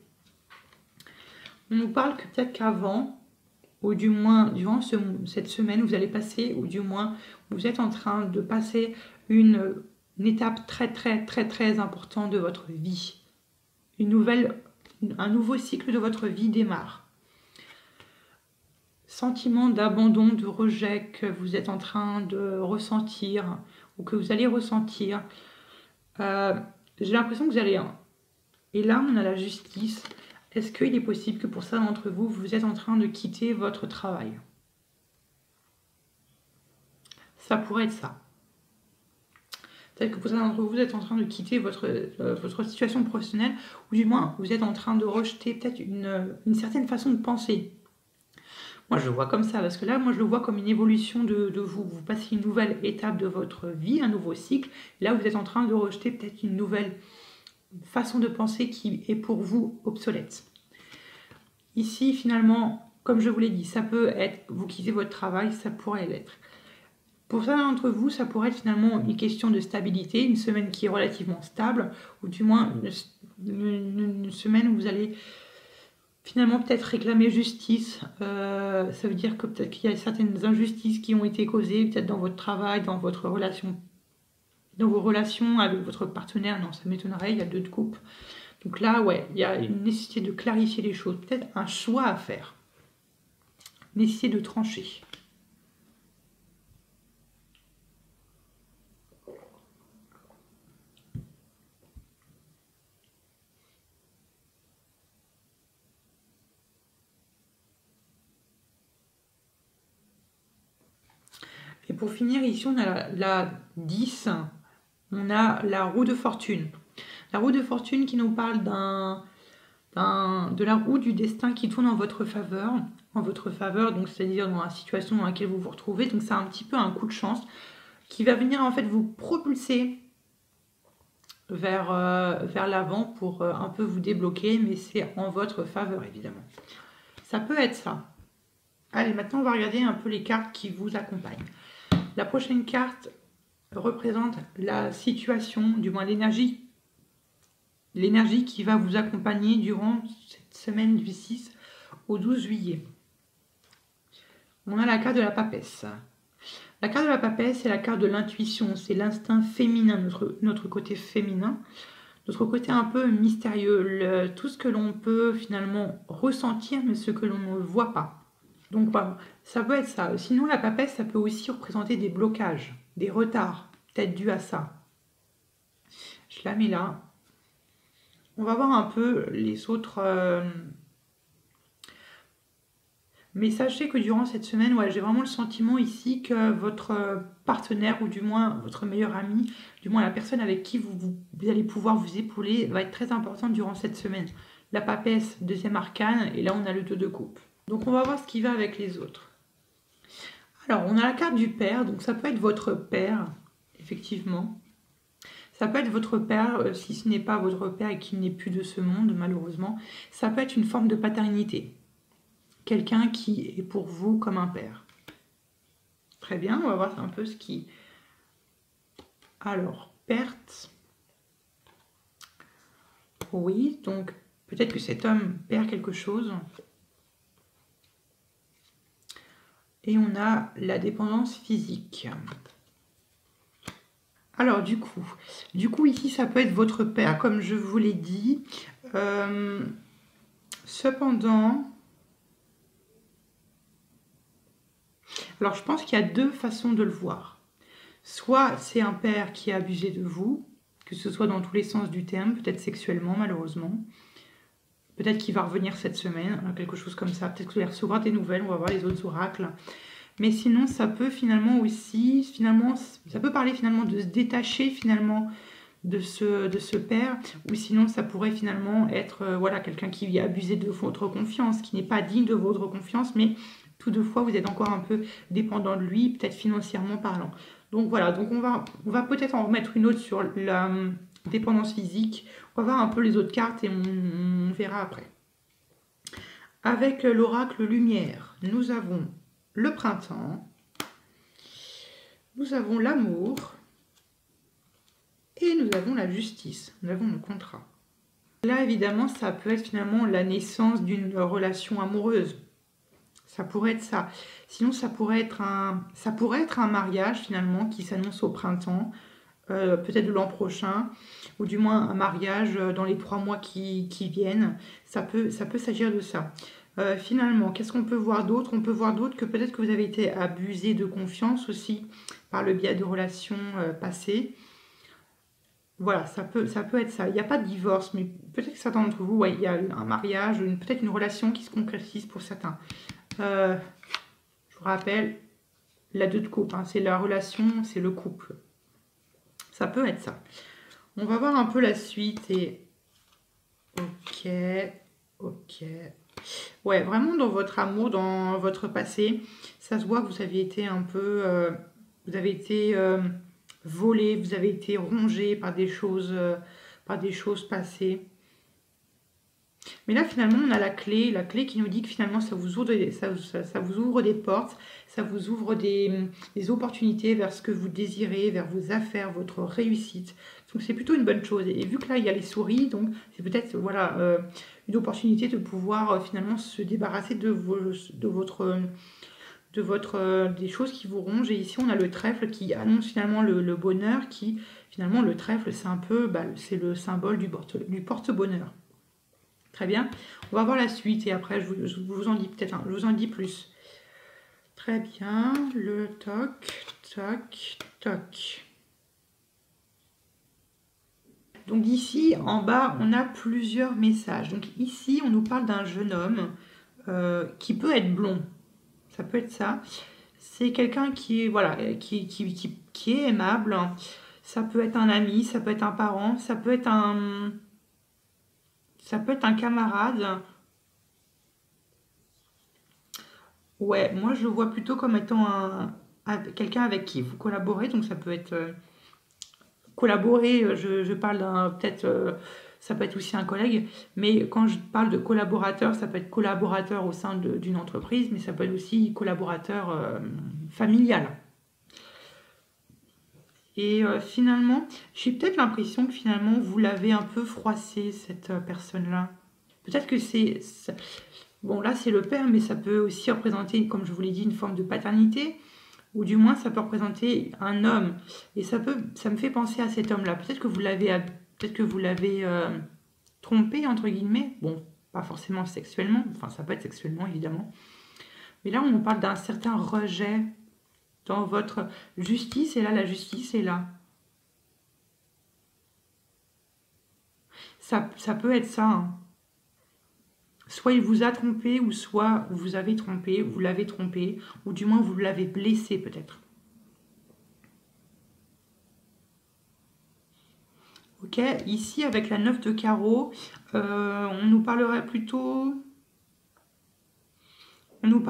On nous parle que peut-être qu'avant, ou du moins durant cette semaine, vous allez passer, ou du moins vous êtes en train de passer une étape très importante de votre vie. Un nouveau cycle de votre vie démarre. Sentiment d'abandon, de rejet que vous êtes en train de ressentir, ou que vous allez ressentir. J'ai l'impression que vous allez... Et là, on a la justice. Est-ce qu'il est possible que pour ça d'entre vous, vous êtes en train de quitter votre travail? Ça pourrait être ça. Peut-être que pour ça d'entre vous, vous êtes en train de quitter votre situation professionnelle, ou du moins, vous êtes en train de rejeter peut-être une certaine façon de penser. Moi, je le vois comme ça, parce que là, moi, je le vois comme une évolution de vous. Vous passez une nouvelle étape de votre vie, un nouveau cycle. Là, vous êtes en train de rejeter peut-être une nouvelle façon de penser qui est pour vous obsolète. Ici, finalement, comme je vous l'ai dit, ça peut être, vous quittez votre travail, ça pourrait l'être. Pour certains d'entre vous, ça pourrait être finalement une question de stabilité, une semaine qui est relativement stable, ou du moins une semaine où vous allez finalement peut-être réclamer justice. Ça veut dire que peut-être qu'il y a certaines injustices qui ont été causées, peut-être dans votre travail, dans votre relation, dans vos relations avec votre partenaire. Non, ça m'étonnerait, il y a 2 de coupe. Donc là, ouais, il y a une nécessité de clarifier les choses, peut-être un choix à faire, nécessité de trancher. Et pour finir, ici, on a la 10, on a la roue de fortune. La roue de fortune qui nous parle de la roue du destin qui tourne en votre faveur, donc c'est-à-dire dans la situation dans laquelle vous vous retrouvez. Donc c'est un petit peu un coup de chance qui va venir en fait vous propulser vers l'avant pour un peu vous débloquer, mais c'est en votre faveur évidemment. Ça peut être ça. Allez, maintenant on va regarder un peu les cartes qui vous accompagnent. La prochaine carte représente la situation, du moins l'énergie qui va vous accompagner durant cette semaine du 6 au 12 juillet. On a la carte de la papesse. La carte de la papesse, c'est la carte de l'intuition, c'est l'instinct féminin, notre côté féminin, notre côté un peu mystérieux, tout ce que l'on peut finalement ressentir, mais ce que l'on ne voit pas. Donc voilà, ça peut être ça. Sinon, la papesse, ça peut aussi représenter des blocages, des retards, peut-être dû à ça. Je la mets là. On va voir un peu les autres... Mais sachez que durant cette semaine, ouais, j'ai vraiment le sentiment ici que votre partenaire, ou du moins votre meilleur ami, du moins la personne avec qui vous allez pouvoir vous épauler, va être très importante durant cette semaine. La papesse, deuxième arcane, et là on a le 2 de coupe. Donc on va voir ce qui va avec les autres. Alors on a la carte du père, donc ça peut être votre père, effectivement. Ça peut être votre père, si ce n'est pas votre père et qu'il n'est plus de ce monde, malheureusement. Ça peut être une forme de paternité. Quelqu'un qui est pour vous comme un père. Très bien, on va voir un peu ce qui... Alors, perte. Oui, donc peut-être que cet homme perd quelque chose. Et on a la dépendance physique. Alors du coup ici ça peut être votre père, comme je vous l'ai dit. Cependant, alors je pense qu'il y a deux façons de le voir. Soit c'est un père qui a abusé de vous, que ce soit dans tous les sens du terme, peut-être sexuellement malheureusement. Peut-être qu'il va revenir cette semaine, quelque chose comme ça. Peut-être que vous allez recevoir des nouvelles, on va voir les autres oracles. Mais sinon, ça peut finalement aussi, ça peut parler finalement de se détacher finalement de ce père. Ou sinon, ça pourrait finalement être voilà, quelqu'un qui a abusé de votre confiance, qui n'est pas digne de votre confiance, mais toutefois, vous êtes encore un peu dépendant de lui, peut-être financièrement parlant. Donc voilà, donc on va peut-être en remettre une autre sur la dépendance physique. On va voir un peu les autres cartes et on verra après. Avec l'oracle lumière, nous avons le printemps, nous avons l'amour et nous avons la justice, nous avons le contrat. Là, évidemment, ça peut être finalement la naissance d'une relation amoureuse. Ça pourrait être ça. Sinon, ça pourrait être un mariage finalement qui s'annonce au printemps, peut-être de l'an prochain, ou du moins un mariage dans les 3 mois qui viennent. Ça peut s'agir de ça. Finalement, qu'est-ce qu'on peut voir d'autre? On peut voir d'autre que peut-être que vous avez été abusé de confiance aussi par le biais de relations passées. Voilà, ça peut être ça. Il n'y a pas de divorce, mais peut-être que certains d'entre vous, ouais, il y a un mariage, peut-être une relation qui se concrétise pour certains. Je vous rappelle, la 2 de coupe, hein, c'est la relation, c'est le couple. Ça peut être ça. On va voir un peu la suite et... Ok. Ouais, vraiment dans votre amour, dans votre passé, ça se voit que vous avez été un peu... vous avez été volé, vous avez été rongé par des choses passées. Mais là, finalement, on a la clé qui nous dit que finalement, ça vous ouvre des portes, ça vous ouvre des opportunités vers ce que vous désirez, vers vos affaires, votre réussite. Donc, c'est plutôt une bonne chose. Et vu que là, il y a les souris, donc c'est peut-être voilà, une opportunité de pouvoir finalement se débarrasser des choses qui vous rongent. Et ici, on a le trèfle qui annonce finalement le bonheur, qui finalement, le trèfle, c'est un peu, c'est le symbole du porte-bonheur. Très bien. On va voir la suite et après, je vous en dis peut-être je vous en dis plus. Très bien. Le toc, toc, toc. Donc ici, en bas, on a plusieurs messages. Donc ici, on nous parle d'un jeune homme qui peut être blond. Ça peut être ça. C'est quelqu'un qui est, voilà, qui est aimable. Ça peut être un ami, ça peut être un parent, ça peut être un camarade. Ouais, moi je le vois plutôt comme étant quelqu'un avec qui vous collaborez. Donc ça peut être collaborer, je parle d'un peut-être... ça peut être aussi un collègue, mais quand je parle de collaborateur, ça peut être collaborateur au sein d'une entreprise, mais ça peut être aussi collaborateur familial. Et finalement, j'ai peut-être l'impression que finalement, vous l'avez un peu froissé, cette personne-là. Peut-être que c'est... Bon, là, c'est le père, mais ça peut aussi représenter, comme je vous l'ai dit, une forme de paternité, ou du moins, ça peut représenter un homme. Et ça me fait penser à cet homme-là. Peut-être que vous l'avez trompé, entre guillemets. Bon, pas forcément sexuellement, enfin, ça peut être sexuellement, évidemment. Mais là, on nous parle d'un certain rejet dans votre justice. Et là, la justice est là. Ça peut être ça, hein. Soit il vous a trompé, ou soit vous avez trompé, vous l'avez trompé, ou du moins vous l'avez blessé peut-être. Ok, ici avec la 9 de carreau, on nous parlerait plutôt ça nous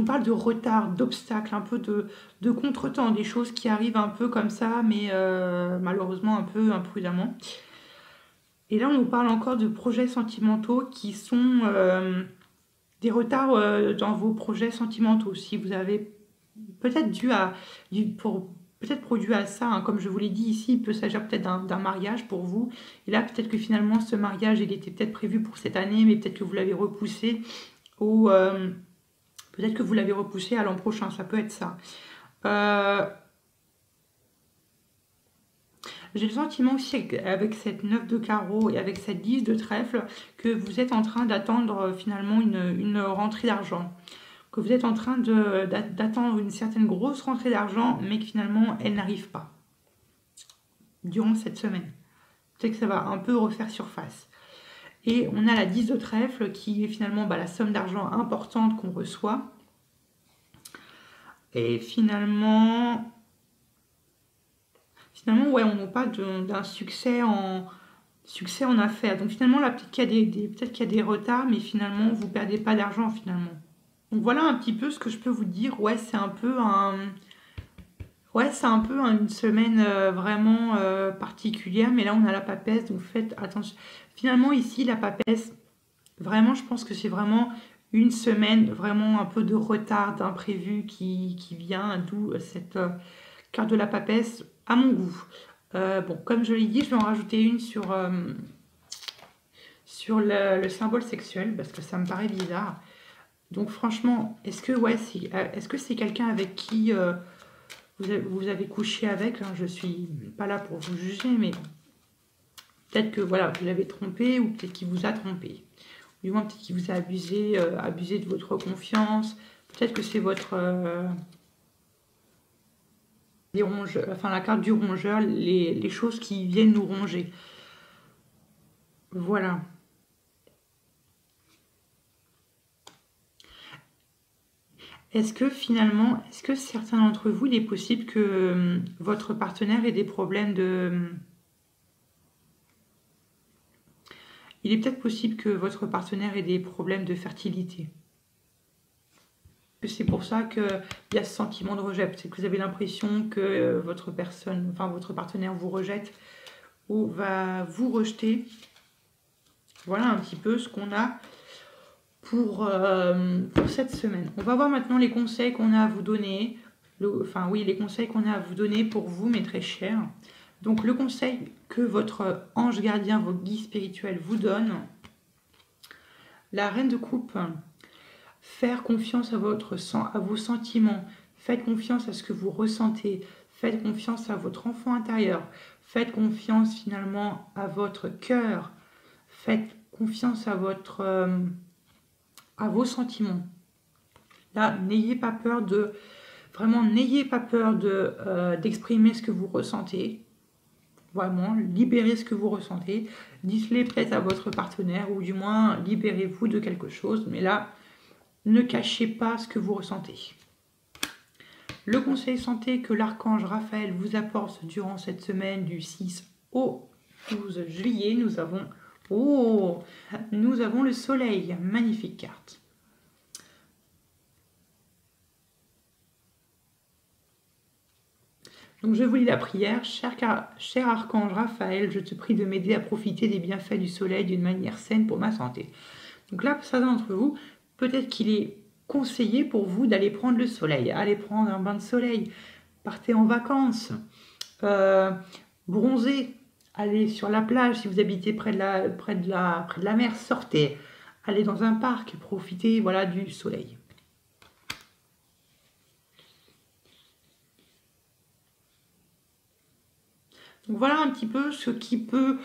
parle de retard, d'obstacles, un peu de contretemps, des choses qui arrivent un peu comme ça, mais malheureusement un peu imprudemment. Et là, on nous parle encore de projets sentimentaux qui sont des retards dans vos projets sentimentaux. Si vous avez peut-être peut-être produit à ça, hein, comme je vous l'ai dit ici, il peut s'agir peut-être d'un mariage pour vous. Et là, peut-être que finalement, ce mariage, il était peut-être prévu pour cette année, mais peut-être que vous l'avez repoussé, ou peut-être que vous l'avez repoussé à l'an prochain, ça peut être ça. J'ai le sentiment aussi avec cette 9 de carreau et avec cette 10 de trèfle que vous êtes en train d'attendre finalement une rentrée d'argent. Que vous êtes en train d'attendre une certaine grosse rentrée d'argent, mais que finalement elle n'arrive pas durant cette semaine. C'est que ça va un peu refaire surface. Et on a la 10 de trèfle qui est finalement la somme d'argent importante qu'on reçoit. Et finalement, ouais, on nous parle d'un succès en affaires. Donc finalement, là, peut-être qu'il y a des retards, mais finalement, vous ne perdez pas d'argent finalement. Donc voilà un petit peu ce que je peux vous dire. Ouais, c'est un peu une semaine vraiment particulière, mais là, on a la papesse, donc faites attention. Finalement, ici, la papesse, vraiment, je pense que c'est vraiment une semaine, vraiment un peu de retard, d'imprévu qui vient, d'où cette carte de la papesse à mon goût. Bon, comme je l'ai dit, je vais en rajouter une sur le symbole sexuel, parce que ça me paraît bizarre. Donc franchement, est-ce que c'est quelqu'un avec qui vous avez couché avec, hein? Je suis pas là pour vous juger, mais peut-être que voilà, vous l'avez trompé, ou peut-être qu'il vous a trompé. Du moins, peut-être qu'il vous a abusé de votre confiance. Peut-être que c'est votre la carte du rongeur, les choses qui viennent nous ronger. Voilà. Est-ce que certains d'entre vous, il est possible que votre partenaire ait des problèmes Il est peut-être possible que votre partenaire ait des problèmes de fertilité. C'est pour ça qu'il y a ce sentiment de rejet. C'est que vous avez l'impression que votre partenaire vous rejette ou va vous rejeter. Voilà un petit peu ce qu'on a pour cette semaine. On va voir maintenant les conseils qu'on a à vous donner. Les conseils qu'on a à vous donner pour vous, mes très chers. Donc, le conseil que votre ange gardien, vos guides spirituels vous donne. La reine de coupe. Faire confiance à vos sentiments. Faites confiance à ce que vous ressentez. Faites confiance à votre enfant intérieur. Faites confiance finalement à votre cœur. Faites confiance à vos sentiments. Là, n'ayez pas peur d'exprimer ce que vous ressentez. Vraiment, libérez ce que vous ressentez. Dites-le peut-être à votre partenaire, ou du moins libérez-vous de quelque chose. Mais là, ne cachez pas ce que vous ressentez. Le conseil santé que l'archange Raphaël vous apporte durant cette semaine du 6 au 12 juillet, nous avons le soleil. Magnifique carte. Donc je vous lis la prière. Cher archange Raphaël, je te prie de m'aider à profiter des bienfaits du soleil d'une manière saine pour ma santé. Donc là, pour certains d'entre vous, peut-être qu'il est conseillé pour vous d'aller prendre le soleil. Allez prendre un bain de soleil. Partez en vacances. Bronzez. Allez sur la plage si vous habitez près de la mer. Sortez. Allez dans un parc. Profitez du soleil. Donc voilà un petit peu ce qui peut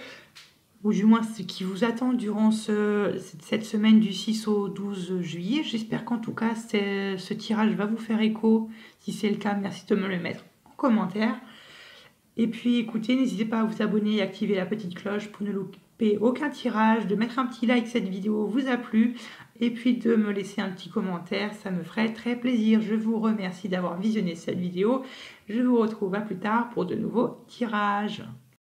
ou du moins ce qui vous attend durant cette semaine du 6 au 12 juillet. J'espère qu'en tout cas ce tirage va vous faire écho. Si c'est le cas, merci de me le mettre en commentaire. Et puis écoutez, n'hésitez pas à vous abonner et activer la petite cloche pour ne louper aucun tirage, de mettre un petit like si cette vidéo vous a plu et puis de me laisser un petit commentaire, ça me ferait très plaisir. Je vous remercie d'avoir visionné cette vidéo. Je vous retrouve à plus tard pour de nouveaux tirages.